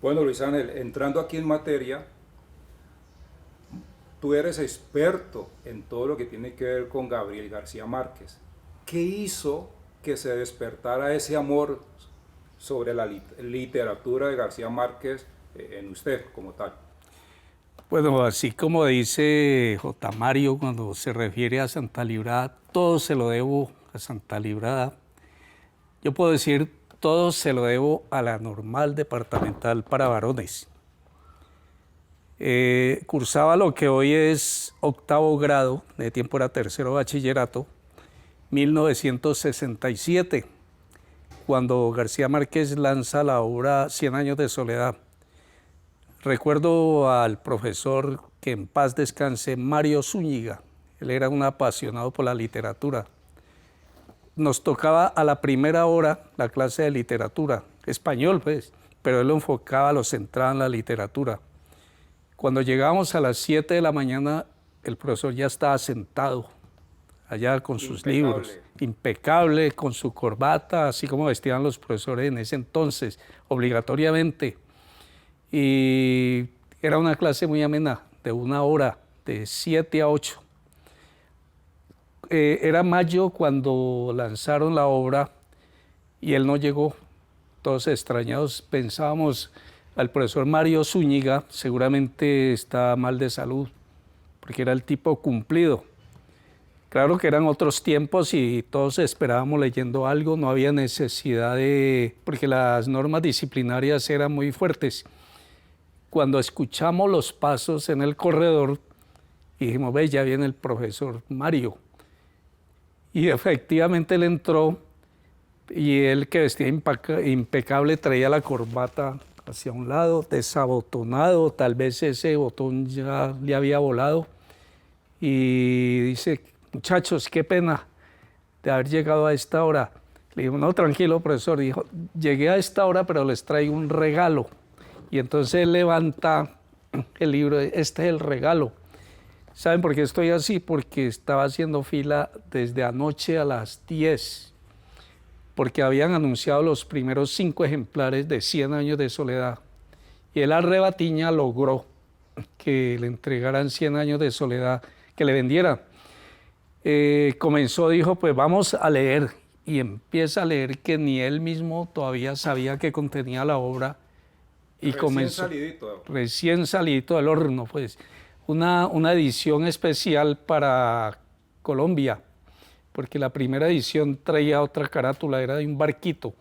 Bueno, Luis Ángel, entrando aquí en materia, tú eres experto en todo lo que tiene que ver con Gabriel García Márquez. ¿Qué hizo que se despertara ese amor sobre la literatura de García Márquez en usted como tal? Bueno, así como dice J. Mario cuando se refiere a Santa Librada, todo se lo debo a Santa Librada. Yo puedo decir, todo se lo debo a la Normal Departamental para Varones. Cursaba lo que hoy es octavo grado, de tiempo era tercero bachillerato, 1967, cuando García Márquez lanza la obra Cien años de soledad. Recuerdo al profesor, que en paz descanse, Mario Zúñiga. Él era un apasionado por la literatura. Nos tocaba a la primera hora la clase de literatura, español pues, pero él lo enfocaba, lo centraba en la literatura. Cuando llegábamos a las 7 de la mañana, el profesor ya estaba sentado allá con sus libros, impecable, con su corbata, así como vestían los profesores en ese entonces, obligatoriamente. Y era una clase muy amena, de una hora, de 7 a 8. Era mayo cuando lanzaron la obra y él no llegó. Todos extrañados pensábamos, al profesor Mario Zúñiga seguramente está mal de salud, porque era el tipo cumplido. Claro que eran otros tiempos y todos esperábamos leyendo algo, no había necesidad porque las normas disciplinarias eran muy fuertes. Cuando escuchamos los pasos en el corredor, dijimos, ve, ya viene el profesor Mario. Y efectivamente él entró y él, que vestía impecable, traía la corbata hacia un lado, desabotonado, tal vez ese botón ya le había volado. Y dice, muchachos, qué pena de haber llegado a esta hora. Le digo, no, tranquilo, profesor. Dijo, llegué a esta hora, pero les traigo un regalo. Y entonces él levanta el libro, este es el regalo. ¿Saben por qué estoy así? Porque estaba haciendo fila desde anoche a las 10, porque habían anunciado los primeros 5 ejemplares de 100 años de soledad. Y él a rebatiña logró que le entregaran 100 años de soledad, que le vendieran. Comenzó, dijo, pues vamos a leer. Y empieza a leer que ni él mismo todavía sabía qué contenía la obra. Y comenzó recién salidito del horno, pues una edición especial para Colombia, porque la primera edición traía otra carátula, era de un barquito.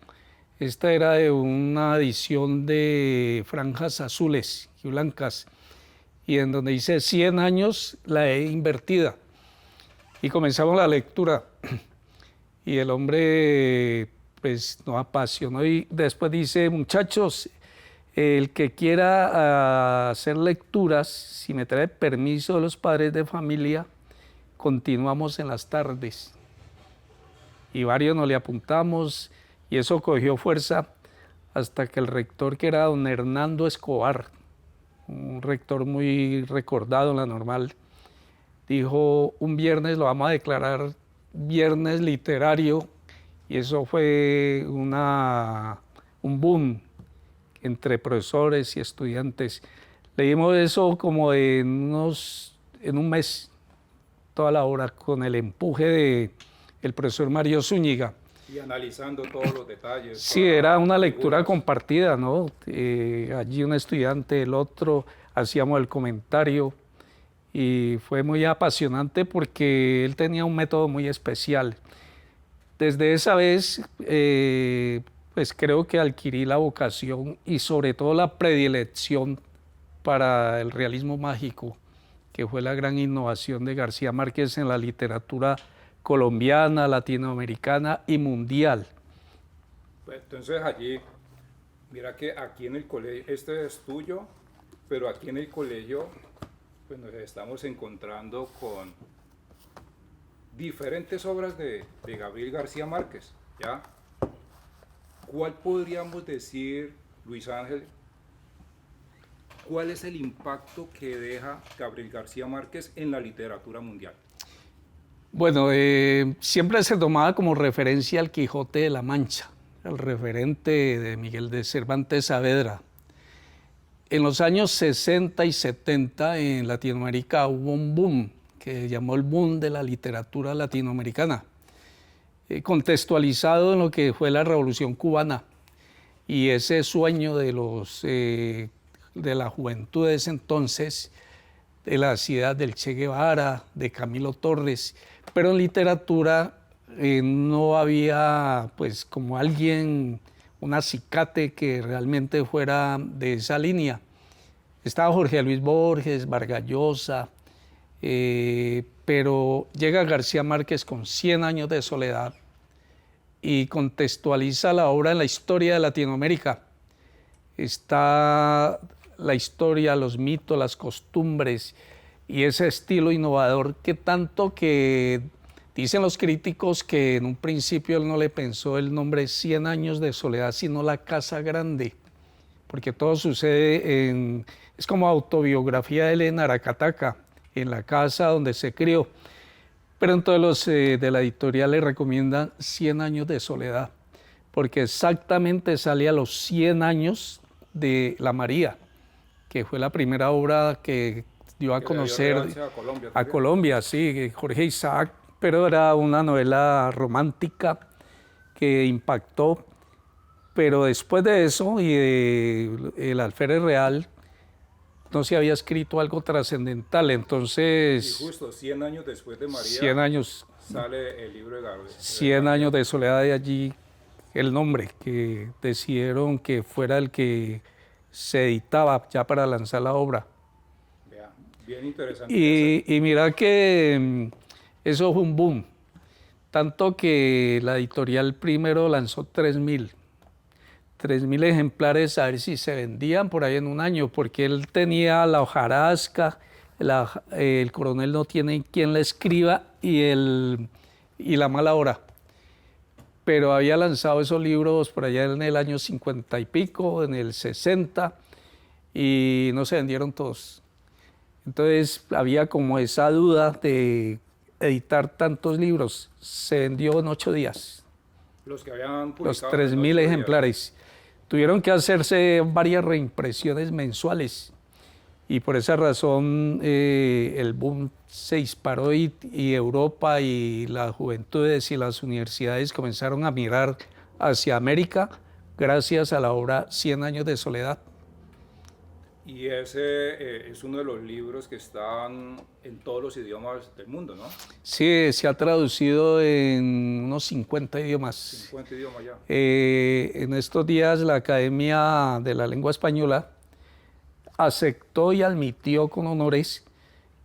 Esta era de una edición de franjas azules y blancas, y en donde dice 100 años la he invertida. Y comenzamos la lectura, y el hombre pues nos apasionó, y después dice, muchachos, el que quiera hacer lecturas, si me trae permiso de los padres de familia, continuamos en las tardes. Y varios nos le apuntamos y eso cogió fuerza hasta que el rector, que era don Hernando Escobar, un rector muy recordado en la Normal, dijo, un viernes lo vamos a declarar viernes literario, y eso fue un boom entre profesores y estudiantes. Leímos eso como en un mes, toda la obra, con el empuje del profesor Mario Zúñiga. Y analizando todos los detalles. Sí, era una lectura compartida, ¿no? Allí un estudiante, el otro, hacíamos el comentario, y fue muy apasionante porque él tenía un método muy especial. Desde esa vez, pues creo que adquirí la vocación y sobre todo la predilección para el realismo mágico, que fue la gran innovación de García Márquez en la literatura colombiana, latinoamericana y mundial. Pues entonces allí, mira que aquí en el colegio, este es tuyo, pero aquí en el colegio pues nos estamos encontrando con diferentes obras de Gabriel García Márquez, ¿ya? ¿Cuál podríamos decir, Luis Ángel, cuál es el impacto que deja Gabriel García Márquez en la literatura mundial? Bueno, siempre se tomaba como referencia al Quijote de la Mancha, el referente de Miguel de Cervantes Saavedra. En los años 60 y 70 en Latinoamérica hubo un boom que llamó el boom de la literatura latinoamericana, contextualizado en lo que fue la Revolución Cubana y ese sueño de la juventud de ese entonces, de las ideas del Che Guevara, de Camilo Torres, pero en literatura no había pues como alguien, un acicate que realmente fuera de esa línea. Estaba Jorge Luis Borges, Vargas Llosa, pero llega García Márquez con 100 años de soledad y contextualiza la obra en la historia de Latinoamérica. Está la historia, los mitos, las costumbres y ese estilo innovador que tanto que dicen los críticos que en un principio él no le pensó el nombre 100 años de soledad, sino La Casa Grande, porque todo sucede es como autobiografía de él en Aracataca, en la casa donde se crió. Pero entonces los de la editorial le recomiendan 100 años de soledad, porque exactamente sale a los 100 años de La María, que fue la primera obra que dio a conocer a Colombia, sí, Jorge Isaac, pero era una novela romántica que impactó. Pero después de eso y de El Alférez Real, no se había escrito algo trascendental, entonces... Y justo 100 años después de María 100 años, sale el libro de Gabriel. 100 años de soledad, de allí el nombre, que decidieron que fuera el que se editaba ya para lanzar la obra. Vea, bien interesante. Y mira que eso fue un boom, tanto que la editorial primero lanzó 3.000 ejemplares a ver si se vendían por ahí en un año, porque él tenía la hojarasca, el coronel no tiene quien le escriba y la mala hora. Pero había lanzado esos libros por allá en el año 50 y pico, en el 60, y no se vendieron todos. Entonces había como esa duda de editar tantos libros. Se vendió en 8 días. Los que habían publicado. Los 3.000 ejemplares. Tuvieron que hacerse varias reimpresiones mensuales y por esa razón el boom se disparó y Europa y las juventudes y las universidades comenzaron a mirar hacia América gracias a la obra 100 años de soledad. Y ese es uno de los libros que están en todos los idiomas del mundo, ¿no? Sí, se ha traducido en unos 50 idiomas. 50 idiomas ya. En estos días la Academia de la Lengua Española aceptó y admitió con honores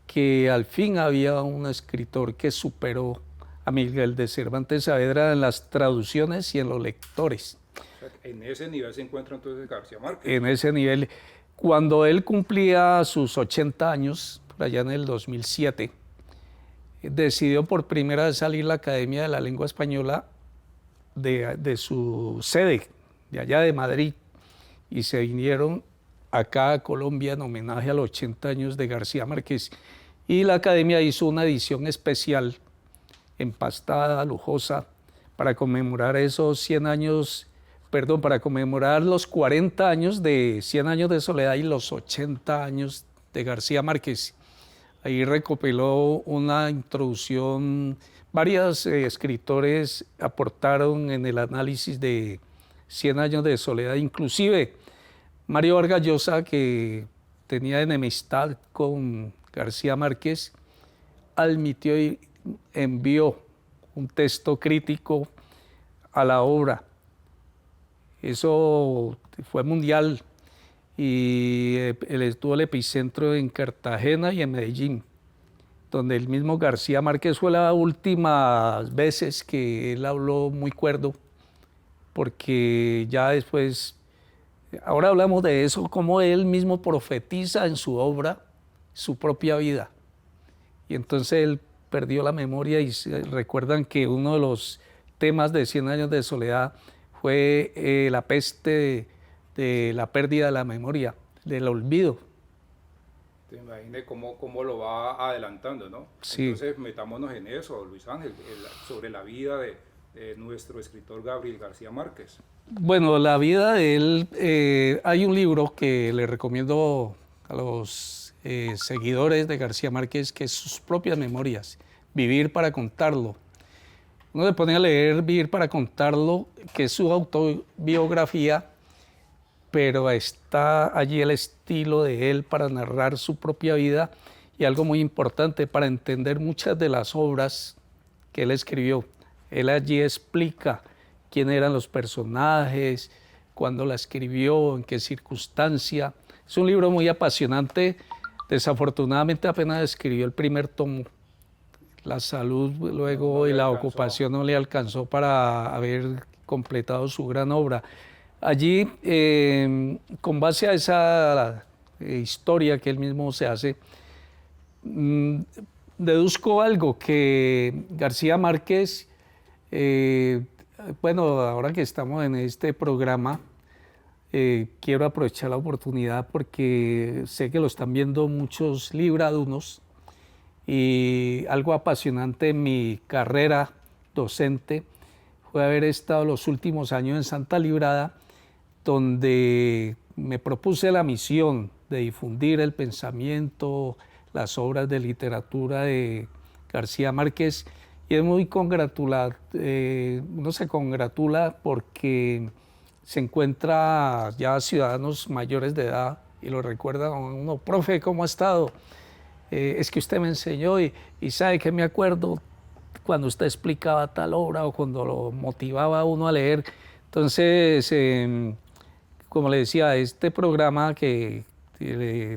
que al fin había un escritor que superó a Miguel de Cervantes Saavedra en las traducciones y en los lectores. O sea, en ese nivel se encuentra entonces García Márquez. En ese nivel. Cuando él cumplía sus 80 años, por allá en el 2007, decidió por primera vez salir la Academia de la Lengua Española de su sede, de allá de Madrid, y se vinieron acá a Colombia en homenaje a los 80 años de García Márquez. Y la Academia hizo una edición especial, empastada, lujosa, para conmemorar esos 100 años, para conmemorar los 40 años de 100 años de soledad y los 80 años de García Márquez. Ahí recopiló una introducción, varios escritores aportaron en el análisis de 100 años de soledad, inclusive Mario Vargas Llosa, que tenía enemistad con García Márquez, admitió y envió un texto crítico a la obra. Eso fue mundial y estuvo el epicentro en Cartagena y en Medellín, donde el mismo García Márquez fue las últimas veces que él habló muy cuerdo, porque ya después, ahora hablamos de eso, cómo él mismo profetiza en su obra su propia vida. Y entonces él perdió la memoria y recuerdan que uno de los temas de 100 años de soledad fue la peste de la pérdida de la memoria, del olvido. Te imaginas cómo lo va adelantando, ¿no? Sí. Entonces metámonos en eso, Luis Ángel, sobre la vida nuestro escritor Gabriel García Márquez? Bueno, la vida de él, hay un libro que le recomiendo a los seguidores de García Márquez, que es sus propias memorias, Vivir para contarlo. Uno se pone a leer Vivir para contarlo, que es su autobiografía, pero está allí el estilo de él para narrar su propia vida y algo muy importante para entender muchas de las obras que él escribió. Él allí explica quién eran los personajes, cuándo la escribió, en qué circunstancia. Es un libro muy apasionante. Desafortunadamente apenas escribió el primer tomo. La salud luego y la ocupación no le alcanzó para haber completado su gran obra. Allí, con base a esa historia que él mismo se hace, deduzco algo, que García Márquez, bueno, ahora que estamos en este programa, quiero aprovechar la oportunidad porque sé que lo están viendo muchos libradunos y algo apasionante en mi carrera docente fue haber estado los últimos años en Santa Librada, donde me propuse la misión de difundir el pensamiento, las obras de literatura de García Márquez, y es muy congratulado, uno se congratula porque se encuentra ya ciudadanos mayores de edad y lo recuerdan a uno: profe, ¿cómo ha estado? Es que usted me enseñó y sabe que me acuerdo cuando usted explicaba tal obra o cuando lo motivaba a uno a leer. Entonces, como le decía, este programa que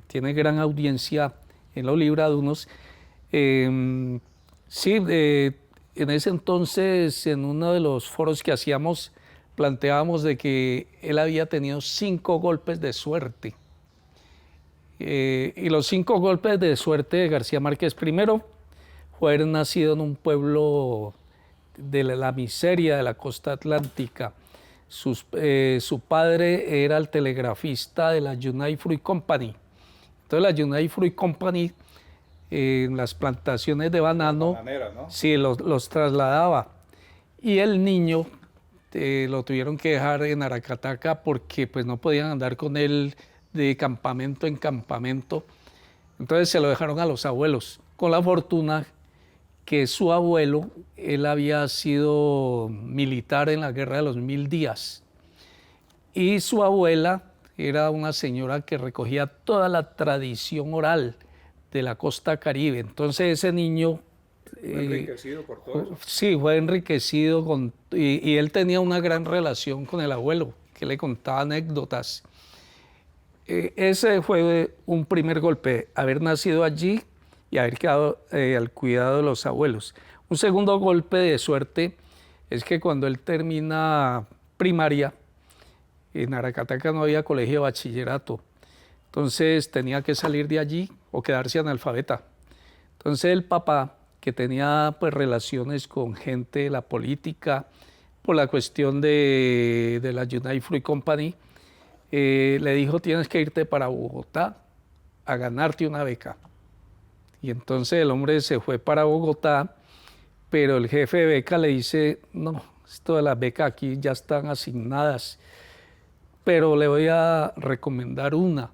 tiene gran audiencia en los libradunos, sí, en ese entonces, en uno de los foros que hacíamos, planteábamos de que él había tenido 5 golpes de suerte. Y los 5 golpes de suerte de García Márquez: primero, fue haber nacido en un pueblo de la miseria de la costa atlántica. Su padre era el telegrafista de la United Fruit Company. Entonces la United Fruit Company, en las plantaciones de banano, ¿no? Sí, los trasladaba. Y el niño lo tuvieron que dejar en Aracataca porque pues, no podían andar con él de campamento en campamento. Entonces se lo dejaron a los abuelos, con la fortuna que su abuelo, él había sido militar en la Guerra de los 1000 días. Y su abuela era una señora que recogía toda la tradición oral de la costa caribe. Entonces ese niño... ¿Fue enriquecido por todo eso? Sí, fue enriquecido y él tenía una gran relación con el abuelo, que le contaba anécdotas. Ese fue un primer golpe, haber nacido allí y haber quedado al cuidado de los abuelos. Un segundo golpe de suerte es que cuando él termina primaria, en Aracataca no había colegio de bachillerato, entonces tenía que salir de allí o quedarse analfabeta. Entonces el papá, que tenía pues relaciones con gente de la política por la cuestión de la United Fruit Company, le dijo: tienes que irte para Bogotá a ganarte una beca. Y entonces el hombre se fue para Bogotá, pero el jefe de beca le dice: no, esto de las becas aquí ya están asignadas, pero le voy a recomendar una,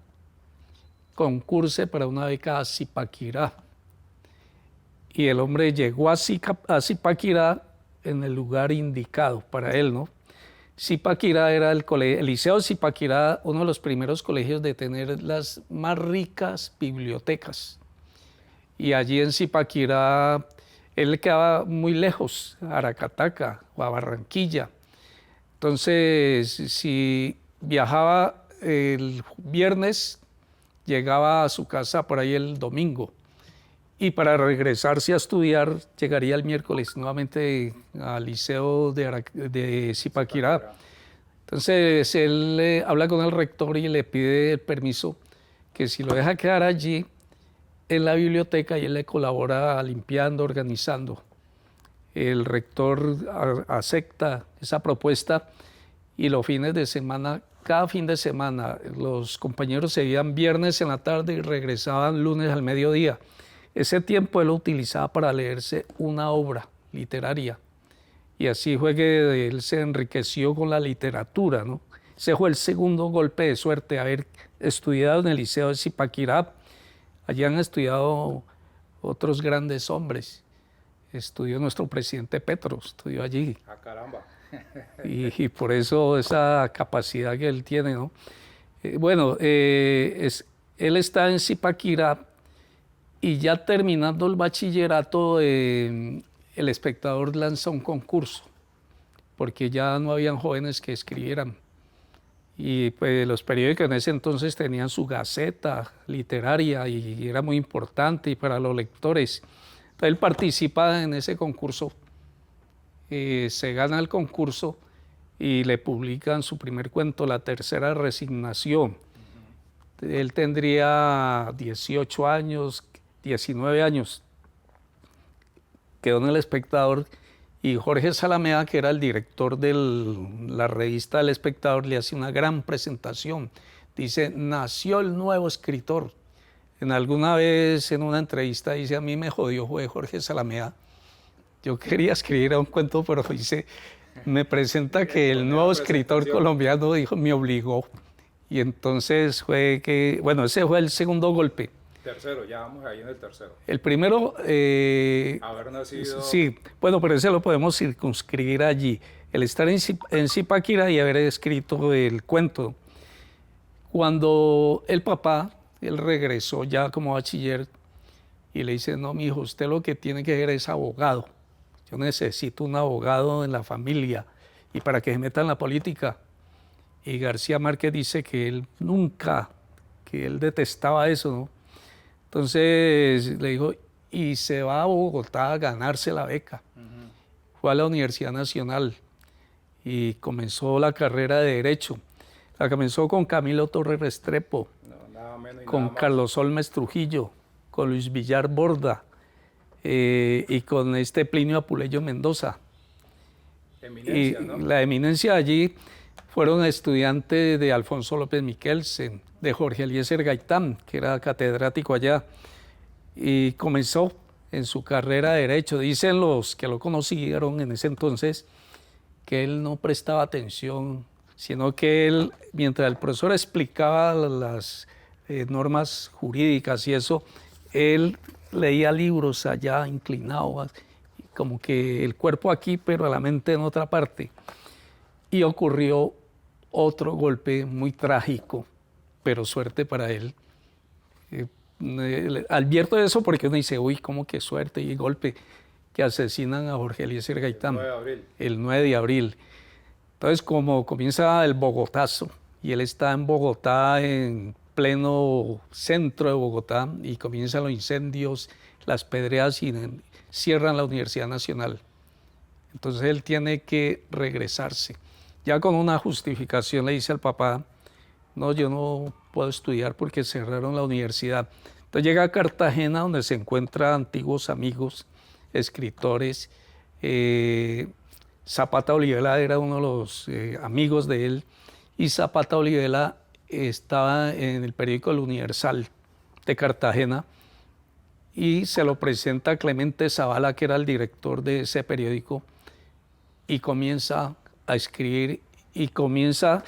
concurse para una beca a Zipaquirá. Y el hombre llegó a Zipaquirá en el lugar indicado para él, ¿no? Zipaquirá era el Liceo Zipaquirá, uno de los primeros colegios de tener las más ricas bibliotecas. Y allí en Zipaquirá, él le quedaba muy lejos, a Aracataca o a Barranquilla. Entonces, si viajaba el viernes, llegaba a su casa por ahí el domingo. Y para regresarse a estudiar, llegaría el miércoles nuevamente al liceo de Zipaquirá. Entonces él habla con el rector y le pide el permiso, que si lo deja quedar allí en la biblioteca y él le colabora limpiando, organizando. El rector acepta esa propuesta y los fines de semana, cada fin de semana, los compañeros se iban viernes en la tarde y regresaban lunes al mediodía. Ese tiempo él lo utilizaba para leerse una obra literaria y así fue que él se enriqueció con la literatura, ¿no? Ese fue el segundo golpe de suerte, haber estudiado en el Liceo de Zipaquirá. Allí han estudiado otros grandes hombres. Estudió nuestro presidente Petro, estudió allí. Ah, caramba. Y por eso esa capacidad que él tiene, ¿no? Bueno, él está en Zipaquirá y ya terminando el bachillerato, El Espectador lanza un concurso, porque ya no habían jóvenes que escribieran. Y pues los periódicos en ese entonces tenían su gaceta literaria y era muy importante y para los lectores. Entonces él participa en ese concurso, se gana el concurso y le publican su primer cuento, La Tercera Resignación. Él tendría 18 años, 19 años. Quedó en El Espectador y Jorge Salamea, que era el director de la revista El Espectador, le hace una gran presentación. Dice, nació el nuevo escritor. Alguna vez en una entrevista dice, a mí me jodió fue Jorge Salamea. Yo quería escribir un cuento, pero dice, me presenta que el nuevo escritor colombiano dijo, me obligó. Y entonces fue que, bueno, ese fue el segundo golpe. Tercero, ya vamos ahí en el tercero. El primero... haber nacido... Sí, bueno, pero ese lo podemos circunscribir allí. El estar en Zipaquirá y haber escrito el cuento. Cuando el papá, él regresó ya como bachiller y le dice, no, mi hijo, usted lo que tiene que ser es abogado. Yo necesito un abogado en la familia y para que se meta en la política. Y García Márquez dice que él nunca, que él detestaba eso, ¿no? Entonces le dijo, y se va a Bogotá a ganarse la beca. Fue a la Universidad Nacional y comenzó la carrera de Derecho. La comenzó con Camilo Torres Restrepo, nada menos y con nada más. Carlos Olmes Trujillo, con Luis Villar Borda y con Plinio Apuleyo Mendoza. Eminencia, Y ¿no? la eminencia allí fueron estudiantes de Alfonso López Miquelsen, de Jorge Eliezer Gaitán, que era catedrático allá, y comenzó en su carrera de Derecho. Dicen los que lo conocieron en ese entonces que él no prestaba atención, sino que él, mientras el profesor explicaba las normas jurídicas y eso, él leía libros allá inclinado, como que el cuerpo aquí, pero la mente en otra parte. Y ocurrió otro golpe muy trágico, pero suerte para él. Advierto eso porque uno dice, uy, cómo que suerte y golpe, que asesinan a Jorge Eliezer Gaitán. El 9 de abril. El 9 de abril. Entonces, como comienza el Bogotazo, y él está en Bogotá, en pleno centro de Bogotá, y comienzan los incendios, las pedreadas, y cierran la Universidad Nacional. Entonces él tiene que regresarse. Ya con una justificación le dice al papá, no, yo no puedo estudiar porque cerraron la universidad. Entonces llega a Cartagena, donde se encuentran antiguos amigos, escritores. Zapata Olivela era uno de los amigos de él, y Zapata Olivela estaba en el periódico El Universal de Cartagena, y se lo presenta a Clemente Zavala, que era el director de ese periódico, y comienza a escribir y comienza...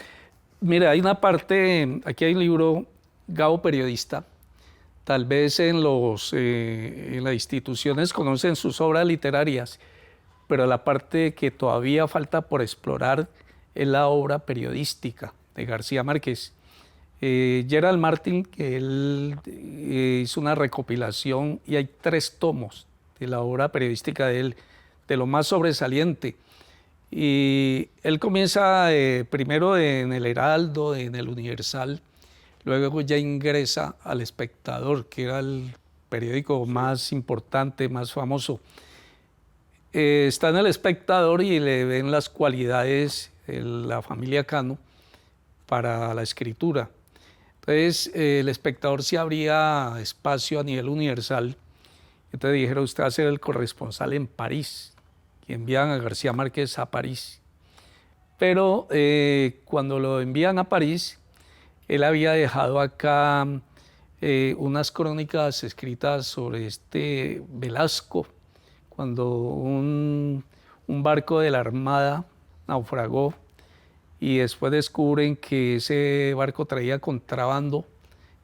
Mira, hay una parte, aquí hay un libro, Gabo Periodista, tal vez en las instituciones conocen sus obras literarias, pero la parte que todavía falta por explorar es la obra periodística de García Márquez. Gerald Martin, que él hizo una recopilación y hay 3 tomos de la obra periodística de él, de lo más sobresaliente. Y él comienza primero en El Heraldo, en El Universal, luego ya ingresa al Espectador, que era el periódico más importante, más famoso. Está en El Espectador y le ven las cualidades de la familia Cano para la escritura. Entonces, El Espectador sí abría espacio a nivel universal. Entonces dijeron, usted va a ser el corresponsal en París, y envían a García Márquez a París. Pero cuando lo envían a París, él había dejado acá unas crónicas escritas sobre Velasco, cuando un un barco de la Armada naufragó y después descubren que ese barco traía contrabando.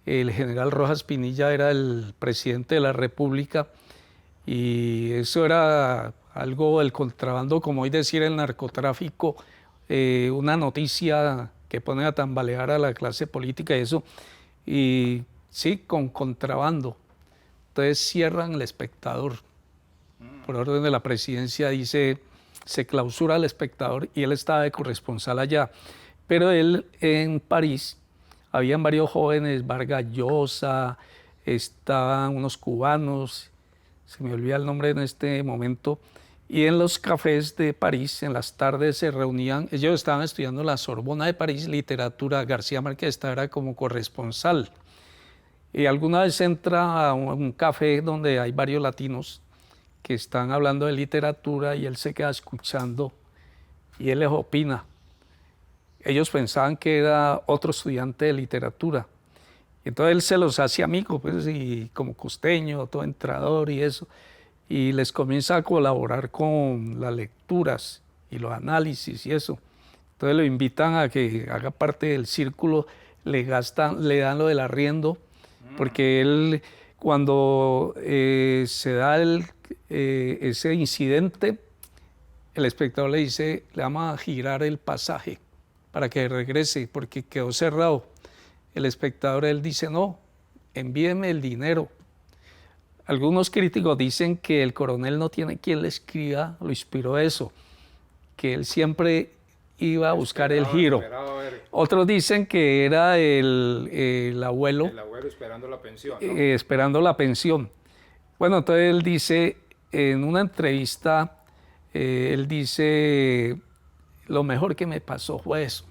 El general Rojas Pinilla era el presidente de la República y eso era algo del contrabando, como hoy decir el narcotráfico, una noticia que pone a tambalear a la clase política y eso, y sí, con contrabando. Entonces cierran El Espectador. Por orden de la presidencia dice, se clausura El Espectador y él estaba de corresponsal allá. Pero él en París, habían varios jóvenes, Vargas Llosa, estaban unos cubanos, se me olvida el nombre en este momento, y en los cafés de París, en las tardes se reunían, ellos estaban estudiando en la Sorbona de París, literatura, García Márquez estaba como corresponsal. Y alguna vez entra a un café donde hay varios latinos que están hablando de literatura y él se queda escuchando y él les opina. Ellos pensaban que era otro estudiante de literatura. Entonces él se los hace amigo, pues, y como costeño, todo entrador y eso, y les comienza a colaborar con las lecturas y los análisis y eso. Entonces lo invitan a que haga parte del círculo, le dan lo del arriendo, porque él, cuando se da ese incidente, el espectador le dice, le vamos a girar el pasaje para que regrese, porque quedó cerrado. El espectador, él dice, no, envíeme el dinero. Algunos críticos dicen que el coronel no tiene quien le escriba, lo inspiró eso, que él siempre iba a buscar el giro. Otros dicen que era el abuelo. El abuelo esperando la pensión, ¿no? Esperando la pensión. Bueno, entonces él dice, en una entrevista, él dice, lo mejor que me pasó fue eso,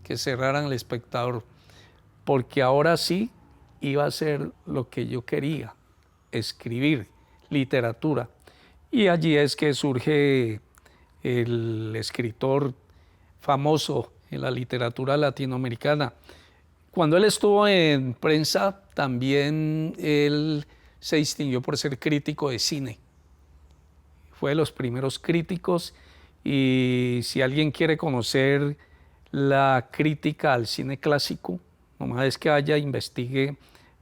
que cerraran El Espectador, porque ahora sí iba a hacer lo que yo quería, escribir literatura. Y allí es que surge el escritor famoso en la literatura latinoamericana. Cuando él estuvo en prensa, también él se distinguió por ser crítico de cine. Fue de los primeros críticos y si alguien quiere conocer la crítica al cine clásico, nomás es que vaya, investigue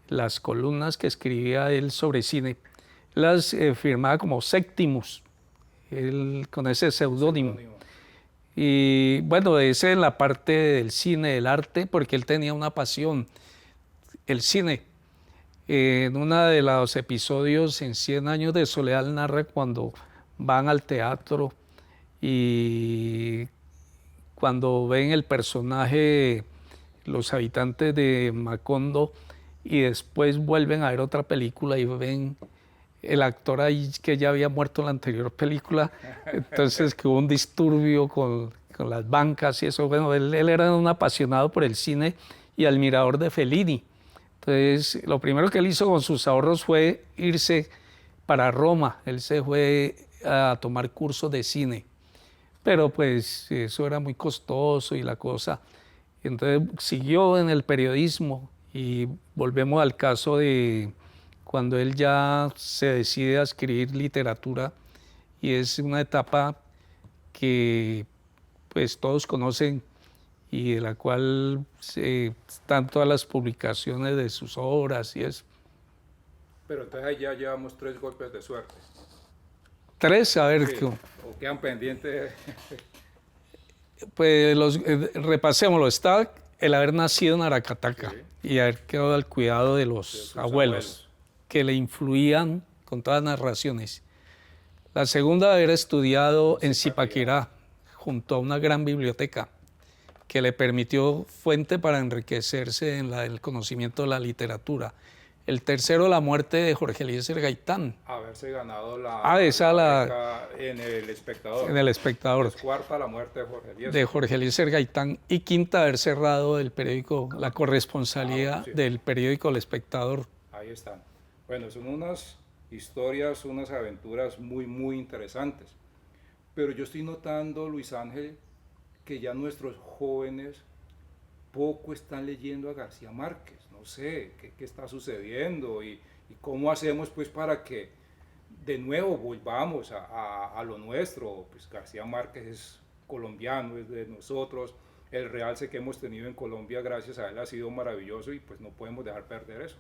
las columnas que escribía él sobre cine. Las firmaba como Séptimos, él con ese seudónimo. Y bueno, ese en la parte del cine, del arte, porque él tenía una pasión, el cine. En uno de los episodios en 100 años de soledad narra cuando van al teatro y cuando ven el personaje, los habitantes de Macondo, y después vuelven a ver otra película y ven el actor ahí que ya había muerto en la anterior película, entonces que hubo un disturbio con las bancas y eso. Bueno, él era un apasionado por el cine y admirador de Fellini. Entonces, lo primero que él hizo con sus ahorros fue irse para Roma. Él se fue a tomar cursos de cine, pero pues eso era muy costoso y la cosa. Entonces siguió en el periodismo y volvemos al caso de cuando él ya se decide a escribir literatura y es una etapa que pues todos conocen y de la cual están todas las publicaciones de sus obras y eso. Pero entonces ahí ya llevamos 3 golpes de suerte. 3, a ver. Sí, o quedan pendientes. Pues repasémoslo. Está el haber nacido en Aracataca, sí, y haber quedado al cuidado de los abuelos, que le influían con todas las narraciones. La segunda, haber estudiado en Zipaquirá, junto a una gran biblioteca, que le permitió fuente para enriquecerse en el conocimiento de la literatura. El tercero, la muerte de Jorge Eliezer Gaitán. Haberse ganado la beca en El Espectador. En El Espectador. Pues cuarta, la muerte de Jorge Eliezer. De Jorge Eliezer Gaitán. Y quinta, haber cerrado el periódico, la corresponsalía del periódico El Espectador. Ahí están. Bueno, son unas historias, unas aventuras muy, muy interesantes. Pero yo estoy notando, Luis Ángel, que ya nuestros jóvenes poco están leyendo a García Márquez. No sé qué está sucediendo y cómo hacemos pues para que de nuevo volvamos a lo nuestro. Pues García Márquez es colombiano, es de nosotros. El realce que hemos tenido en Colombia gracias a él ha sido maravilloso y pues no podemos dejar perder eso.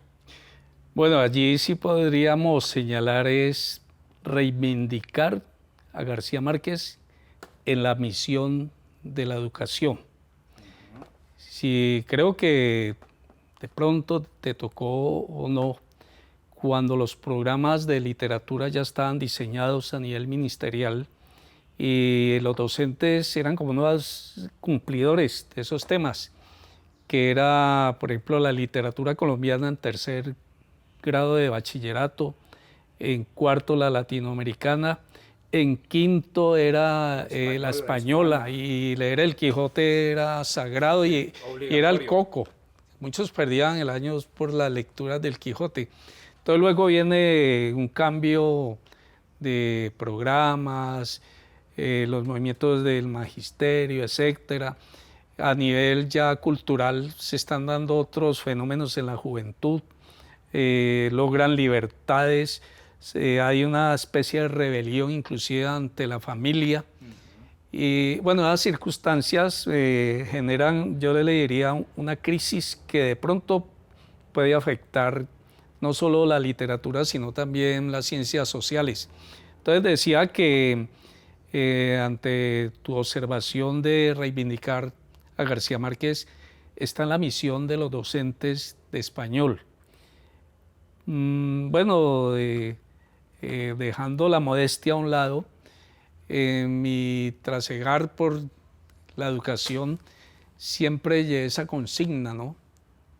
Bueno, allí sí podríamos señalar es reivindicar a García Márquez en la misión de la educación. Sí, creo que de pronto te tocó o no, cuando los programas de literatura ya estaban diseñados a nivel ministerial y los docentes eran como nuevos cumplidores de esos temas, que era, por ejemplo, la literatura colombiana en tercer grado de bachillerato, en cuarto la latinoamericana, en quinto era la española y leer el Quijote era sagrado y era el coco. Muchos perdían el año por la lectura del Quijote. Entonces luego viene un cambio de programas, los movimientos del magisterio, etcétera. A nivel ya cultural se están dando otros fenómenos en la juventud, logran libertades, hay una especie de rebelión inclusive ante la familia. Y bueno, las circunstancias generan, yo le diría, una crisis que de pronto puede afectar no solo la literatura, sino también las ciencias sociales. Entonces decía que ante tu observación de reivindicar a García Márquez está en la misión de los docentes de español. Bueno, dejando la modestia a un lado, mi trasegar por la educación siempre llevé esa consigna, ¿no?,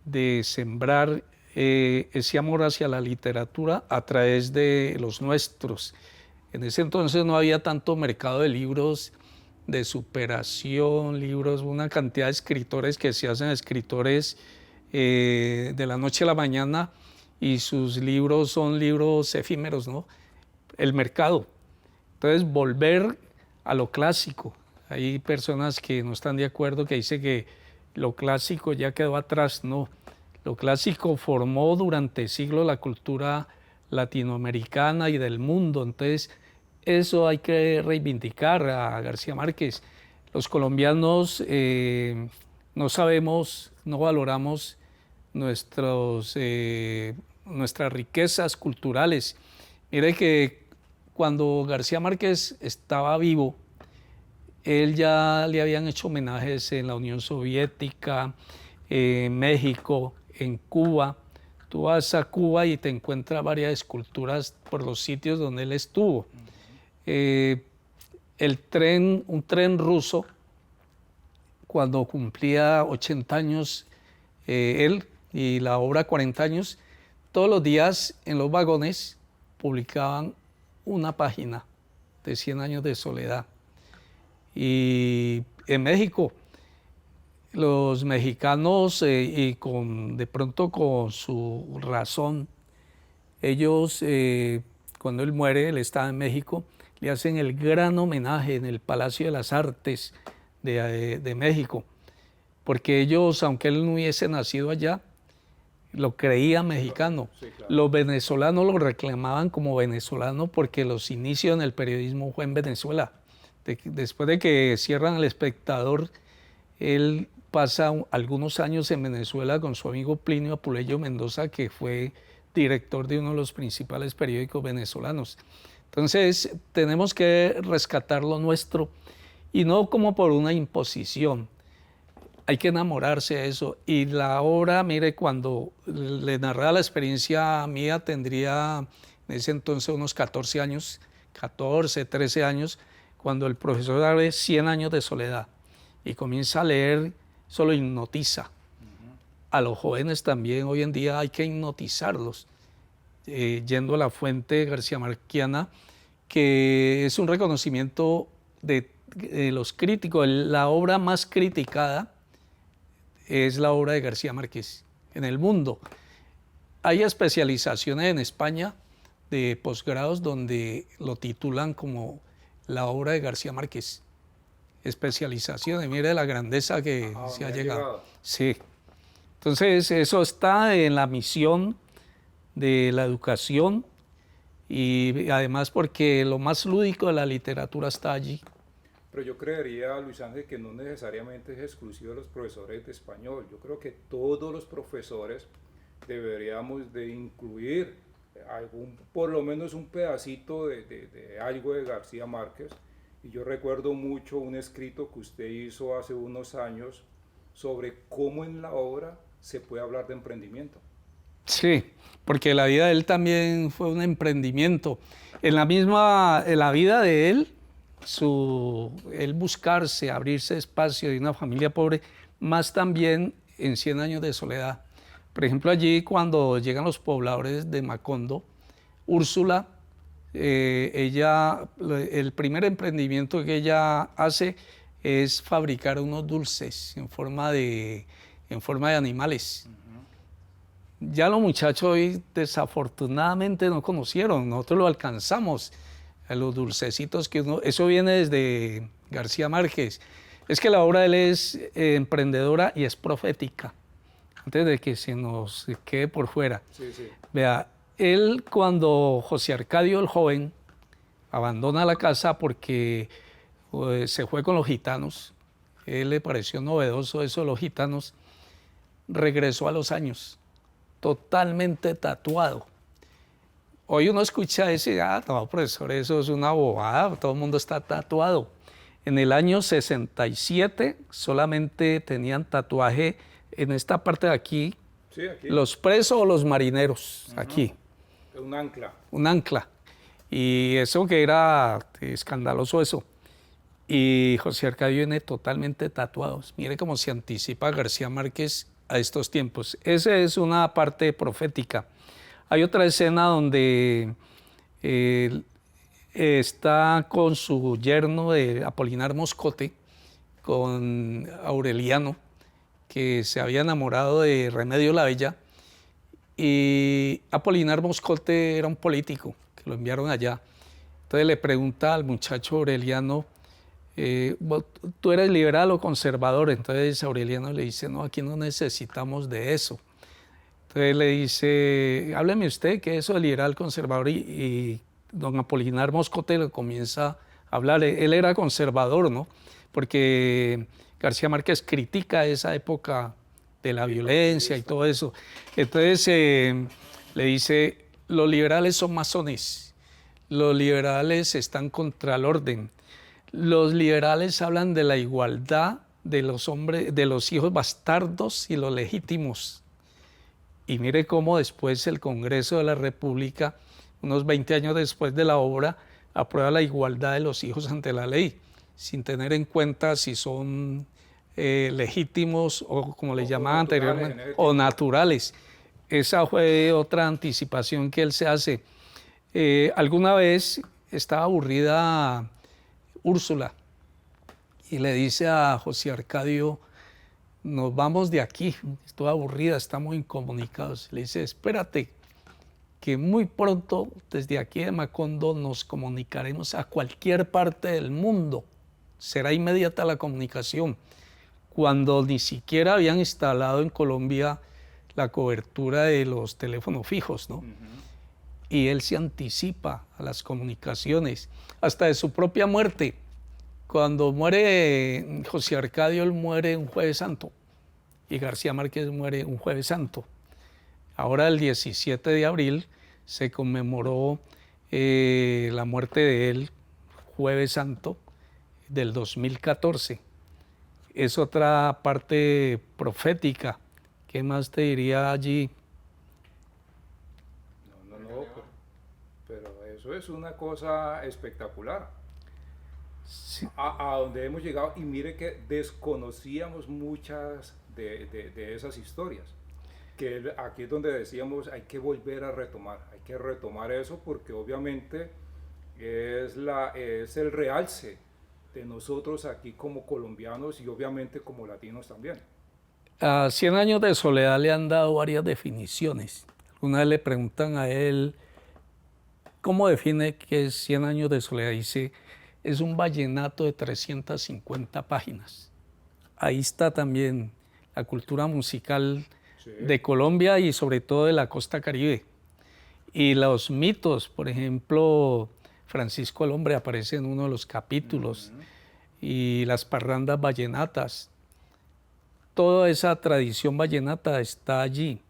de sembrar ese amor hacia la literatura a través de los nuestros. En ese entonces no había tanto mercado de libros de superación, libros, una cantidad de escritores que se hacen escritores de la noche a la mañana y sus libros son libros efímeros, ¿no? El mercado. Entonces, volver a lo clásico. Hay personas que no están de acuerdo, que dicen que lo clásico ya quedó atrás. No, lo clásico formó durante siglos la cultura latinoamericana y del mundo. Entonces, eso hay que reivindicar a García Márquez. Los colombianos no sabemos, no valoramos nuestras riquezas culturales. Mire que cuando García Márquez estaba vivo, él ya le habían hecho homenajes en la Unión Soviética, en México, en Cuba. Tú vas a Cuba y te encuentras varias esculturas por los sitios donde él estuvo. Un tren ruso, cuando cumplía 80 años él y la obra 40 años, todos los días en los vagones publicaban una página de 100 años de soledad. Y en México, los mexicanos, de pronto con su razón, ellos, cuando él muere, él estaba en México, le hacen el gran homenaje en el Palacio de las Artes de México, porque ellos, aunque él no hubiese nacido allá, lo creían mexicano. Sí, claro. Los venezolanos lo reclamaban como venezolano porque los inicios en el periodismo fue en Venezuela. Después de que cierran El Espectador, él pasa algunos años en Venezuela con su amigo Plinio Apuleyo Mendoza, que fue director de uno de los principales periódicos venezolanos. Entonces, tenemos que rescatar lo nuestro y no como por una imposición. Hay que enamorarse de eso. Y la obra, mire, cuando le narraba la experiencia mía, tendría en ese entonces unos 14 años, 14, 13 años, cuando el profesor abre 100 años de soledad y comienza a leer, eso lo hipnotiza. A los jóvenes también hoy en día hay que hipnotizarlos, yendo a la fuente garcía-márquiana, que es un reconocimiento de los críticos. La obra más criticada es la obra de García Márquez en el mundo. Hay especializaciones en España de posgrados donde lo titulan como la obra de García Márquez. Especializaciones, mire la grandeza que se ha llegado. Sí. Entonces, eso está en la misión de la educación y además porque lo más lúdico de la literatura está allí. Pero yo creería, Luis Ángel, que no necesariamente es exclusivo de los profesores de español. Yo creo que todos los profesores deberíamos de incluir por lo menos un pedacito de algo de García Márquez. Y yo recuerdo mucho un escrito que usted hizo hace unos años sobre cómo en la obra se puede hablar de emprendimiento. Sí, porque la vida de él también fue un emprendimiento. En la vida de él, él buscarse, abrirse espacio de una familia pobre, más también en 100 años de soledad. Por ejemplo, allí cuando llegan los pobladores de Macondo, Úrsula, el primer emprendimiento que ella hace es fabricar unos dulces en forma de animales. Ya los muchachos hoy desafortunadamente no conocieron, nosotros lo alcanzamos, a los dulcecitos eso viene desde García Márquez. Es que la obra de él es emprendedora y es profética, antes de que se nos quede por fuera. Sí, sí. Vea, él cuando José Arcadio el joven abandona la casa porque se fue con los gitanos, él le pareció novedoso eso de los gitanos, regresó a los años, totalmente tatuado. Hoy uno escucha ese, no, profesor, eso es una bobada, todo el mundo está tatuado. En el año 67 solamente tenían tatuaje en esta parte de aquí, Sí, aquí. los presos o los marineros, aquí. Un ancla. Un ancla. Y eso que era escandaloso eso. Y José Arcadio viene totalmente tatuado. Mire cómo se anticipa García Márquez a estos tiempos. Esa es una parte profética. Hay otra escena donde está con su yerno de Apolinar Moscote, con Aureliano, que se había enamorado de Remedio la Bella, y Apolinar Moscote era un político que lo enviaron allá. Entonces le pregunta al muchacho Aureliano, ¿tú eres liberal o conservador? Entonces Aureliano le dice, no, aquí no necesitamos de eso. Entonces le dice, hábleme usted, ¿qué es eso de liberal conservador? Y don Apolinar Moscote le comienza a hablar. Él era conservador, ¿no? Porque García Márquez critica esa época de la violencia y todo eso. Entonces le dice, los liberales son masones, los liberales están contra el orden, los liberales hablan de la igualdad de los hombres, de los hijos bastardos y los legítimos. Y mire cómo después el Congreso de la República, unos 20 años después de la obra, aprueba la igualdad de los hijos ante la ley, sin tener en cuenta si son legítimos o como le llamaban anteriormente, o naturales. Esa fue otra anticipación que él se hace. Alguna vez estaba aburrida Úrsula y le dice a José Arcadio, nos vamos de aquí, estoy aburrida, estamos incomunicados. Le dice, espérate, que muy pronto desde aquí de Macondo nos comunicaremos a cualquier parte del mundo. Será inmediata la comunicación. Cuando ni siquiera habían instalado en Colombia la cobertura de los teléfonos fijos, ¿no? Y él se anticipa a las comunicaciones, hasta de su propia muerte. Cuando muere José Arcadio, él muere un Jueves Santo y García Márquez muere un Jueves Santo. Ahora el 17 de abril se conmemoró la muerte de él, Jueves Santo, del 2014. Es otra parte profética. ¿Qué más te diría allí? No, pero eso es una cosa espectacular. Sí. A donde hemos llegado, y mire que desconocíamos muchas de esas historias, que aquí es donde decíamos hay que volver a retomar, hay que retomar eso porque obviamente es el realce de nosotros aquí como colombianos y obviamente como latinos también. A 100 años de soledad le han dado varias definiciones. Una vez le preguntan a él cómo define qué es 100 años de soledad. Dice, es un vallenato de 350 páginas. Ahí está también la cultura musical de Colombia y sobre todo de la costa Caribe. Y los mitos, por ejemplo, Francisco el Hombre aparece en uno de los capítulos, y las parrandas vallenatas. Toda esa tradición vallenata está allí.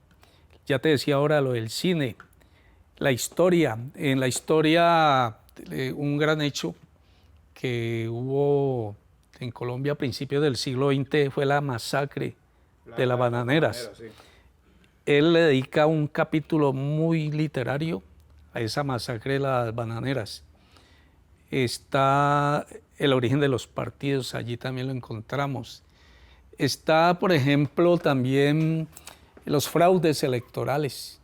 Ya te decía ahora lo del cine, la historia. En la historia, un gran hecho que hubo en Colombia a principios del siglo XX fue la masacre de las bananeras. Sí. Él le dedica un capítulo muy literario a esa masacre de las bananeras. Está el origen de los partidos, allí también lo encontramos. Está, por ejemplo, también los fraudes electorales.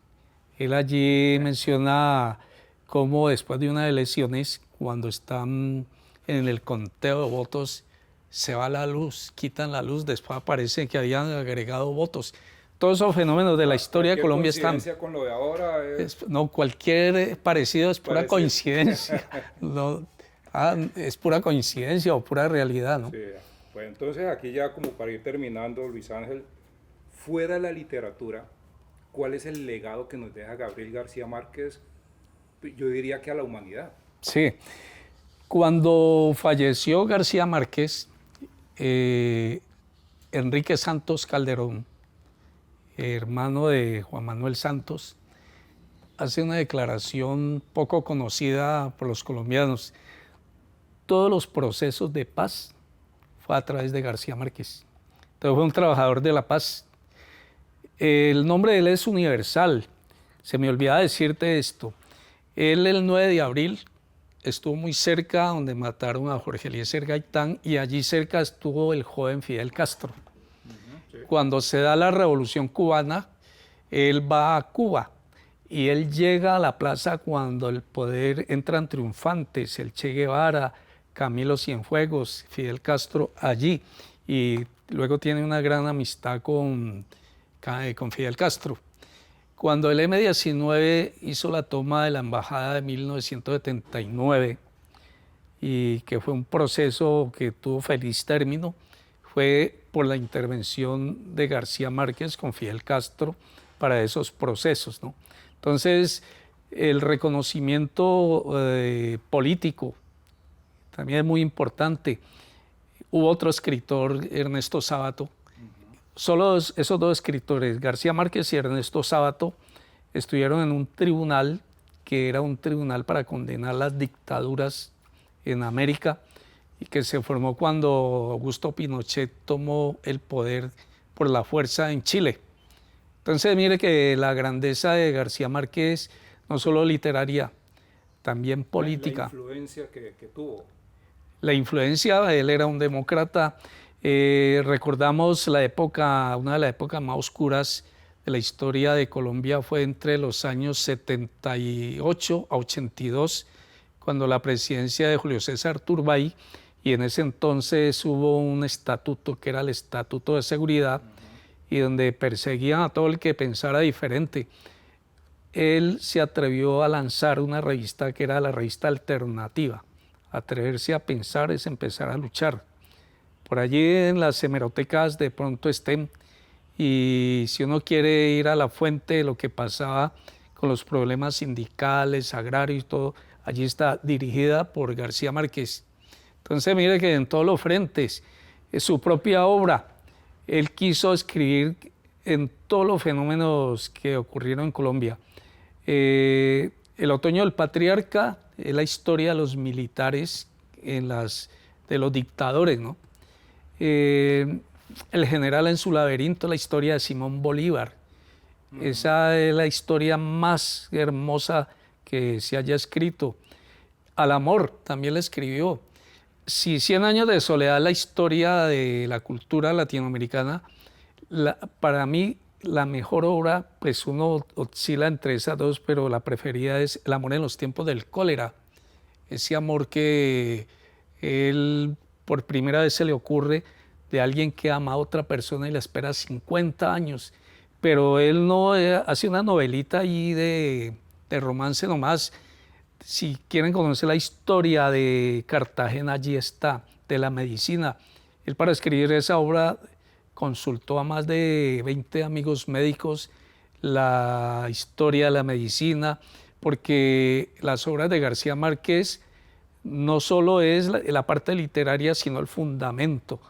Él allí menciona cómo después de unas elecciones, cuando están en el conteo de votos, se va la luz, quitan la luz, después aparece que habían agregado votos. Todos esos fenómenos de la historia de Colombia están. ¿Cualquier coincidencia con lo de ahora? No, cualquier parecido es pura coincidencia. No, es pura coincidencia o pura realidad, ¿no? Sí. Pues entonces aquí ya como para ir terminando, Luis Ángel, fuera de la literatura, ¿cuál es el legado que nos deja Gabriel García Márquez? Yo diría que a la humanidad. Sí. Cuando falleció García Márquez, Enrique Santos Calderón, hermano de Juan Manuel Santos, hace una declaración poco conocida por los colombianos. Todos los procesos de paz fue a través de García Márquez. Entonces fue un trabajador de la paz. El nombre de él es universal. Se me olvidaba decirte esto. Él el 9 de abril estuvo muy cerca donde mataron a Jorge Eliezer Gaitán, y allí cerca estuvo el joven Fidel Castro. Sí. Cuando se da la Revolución Cubana, él va a Cuba y él llega a la plaza cuando el poder entran triunfantes, el Che Guevara, Camilo Cienfuegos, Fidel Castro allí, y luego tiene una gran amistad con Fidel Castro. Cuando el M-19 hizo la toma de la embajada de 1979, y que fue un proceso que tuvo feliz término, fue por la intervención de García Márquez con Fidel Castro para esos procesos, ¿no? Entonces, el reconocimiento político también es muy importante. Hubo otro escritor, Ernesto Sábato. Solo esos dos escritores, García Márquez y Ernesto Sábato, estuvieron en un tribunal que era un tribunal para condenar las dictaduras en América, y que se formó cuando Augusto Pinochet tomó el poder por la fuerza en Chile. Entonces mire que la grandeza de García Márquez, no solo literaria, también política. La influencia que tuvo. La influencia, él era un demócrata. Recordamos la época, una de las épocas más oscuras de la historia de Colombia fue entre los años 78 a 82, cuando la presidencia de Julio César Turbay, y en ese entonces hubo un estatuto que era el Estatuto de Seguridad, y donde perseguían a todo el que pensara diferente. Él se atrevió a lanzar una revista que era la revista Alternativa. Atreverse a pensar es empezar a luchar. Por allí en las hemerotecas de pronto estén, y si uno quiere ir a la fuente de lo que pasaba con los problemas sindicales, agrarios y todo, allí está, dirigida por García Márquez. Entonces mire que en todos los frentes, su propia obra, él quiso escribir en todos los fenómenos que ocurrieron en Colombia. El otoño del patriarca es la historia de los militares, de los dictadores, ¿no? El general en su laberinto, la historia de Simón Bolívar. Esa es la historia más hermosa que se haya escrito. Al amor también la escribió. Si 100 años de soledad, la historia de la cultura latinoamericana, para mí la mejor obra, pues uno oscila entre esas dos, pero la preferida es El amor en los tiempos del cólera. Ese amor que él por primera vez se le ocurre de alguien que ama a otra persona y la espera 50 años, pero él no hace una novelita ahí de romance nomás. Si quieren conocer la historia de Cartagena, allí está, de la medicina. Él, para escribir esa obra, consultó a más de 20 amigos médicos la historia de la medicina, porque las obras de García Márquez no solo es la parte literaria, sino el fundamento.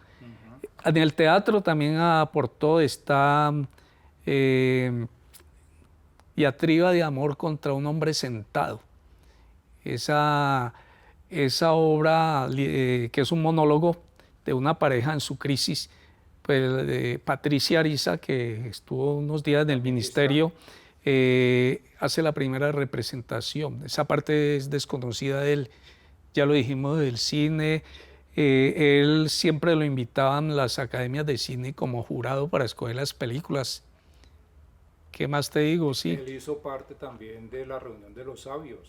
En el teatro también aportó esta diatriba de amor contra un hombre sentado. Esa obra que es un monólogo de una pareja en su crisis, pues, de Patricia Ariza, que estuvo unos días en el ministerio, hace la primera representación. Esa parte es desconocida de él, ya lo dijimos, del cine. Él siempre lo invitaban las academias de cine como jurado para escoger las películas. ¿Qué más te digo? Sí. Él hizo parte también de la reunión de los sabios.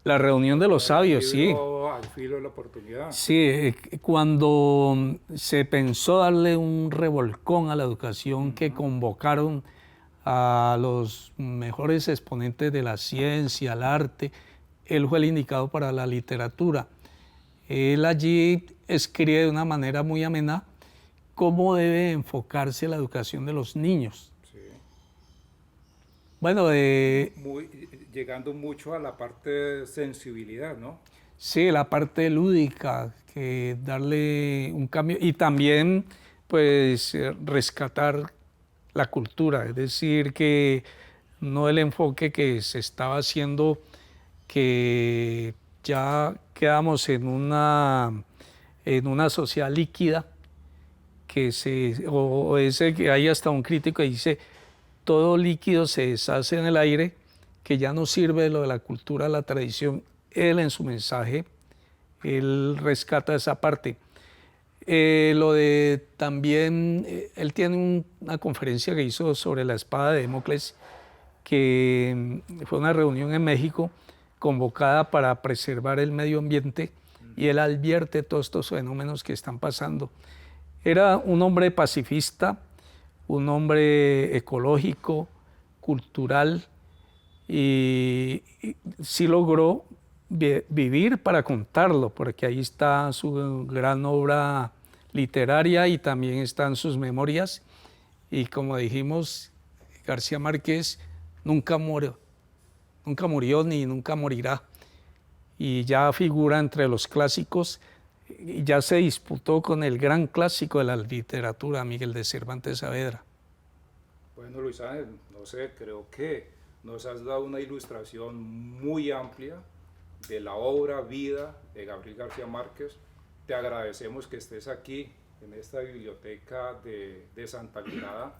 La reunión de los sabios, sí. Al filo de la oportunidad. Sí, cuando se pensó darle un revolcón a la educación, que convocaron a los mejores exponentes de la ciencia, el arte, él fue el indicado para la literatura. Él allí escribe de una manera muy amena cómo debe enfocarse la educación de los niños. Sí. Bueno, llegando mucho a la parte de sensibilidad, ¿no? Sí, la parte lúdica, que darle un cambio y también pues rescatar la cultura, es decir, que no el enfoque que se estaba haciendo, que ya quedamos en una sociedad líquida, o ese que hay hasta un crítico que dice todo líquido se deshace en el aire, que ya no sirve lo de la cultura, la tradición. Él en su mensaje, él rescata esa parte. Lo de también, él tiene una conferencia que hizo sobre la espada de Damocles, que fue una reunión en México convocada para preservar el medio ambiente, y él advierte todos estos fenómenos que están pasando. Era un hombre pacifista, un hombre ecológico, cultural, y sí logró vivir para contarlo, porque ahí está su gran obra literaria y también están sus memorias. Y como dijimos, García Márquez nunca murió ni nunca morirá, y ya figura entre los clásicos, y ya se disputó con el gran clásico de la literatura, Miguel de Cervantes Saavedra. Bueno, Luis Ángel, no sé, creo que nos has dado una ilustración muy amplia de la obra, vida de Gabriel García Márquez. Te agradecemos que estés aquí en esta biblioteca de Santa Librada,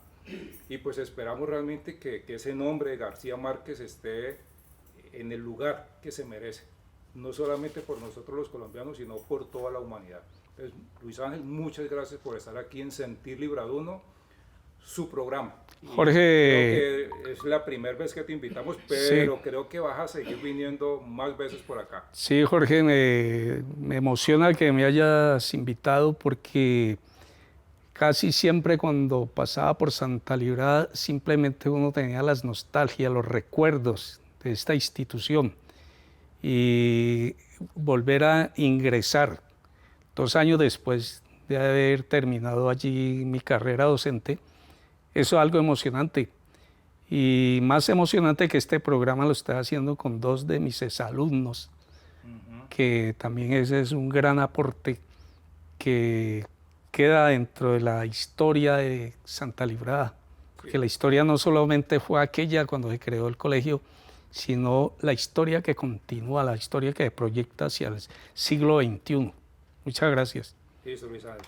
y pues esperamos realmente que ese nombre de García Márquez esté en el lugar que se merece, no solamente por nosotros los colombianos, sino por toda la humanidad. Entonces, Luis Ángel, muchas gracias por estar aquí en Sentir Libraduno, su programa. Jorge, creo que es la primera vez que te invitamos, pero sí, creo que vas a seguir viniendo más veces por acá. Sí, Jorge, me emociona que me hayas invitado, porque casi siempre cuando pasaba por Santa Librada simplemente uno tenía las nostalgias, los recuerdos de esta institución, y volver a ingresar 2 años después de haber terminado allí mi carrera docente, eso es algo emocionante, y más emocionante que este programa lo estoy haciendo con 2 de mis exalumnos, que también ese es un gran aporte que queda dentro de la historia de Santa Librada, porque la historia no solamente fue aquella cuando se creó el colegio, sino la historia que continúa, la historia que proyecta hacia el siglo XXI. Muchas gracias. Listo, Luis Ángel.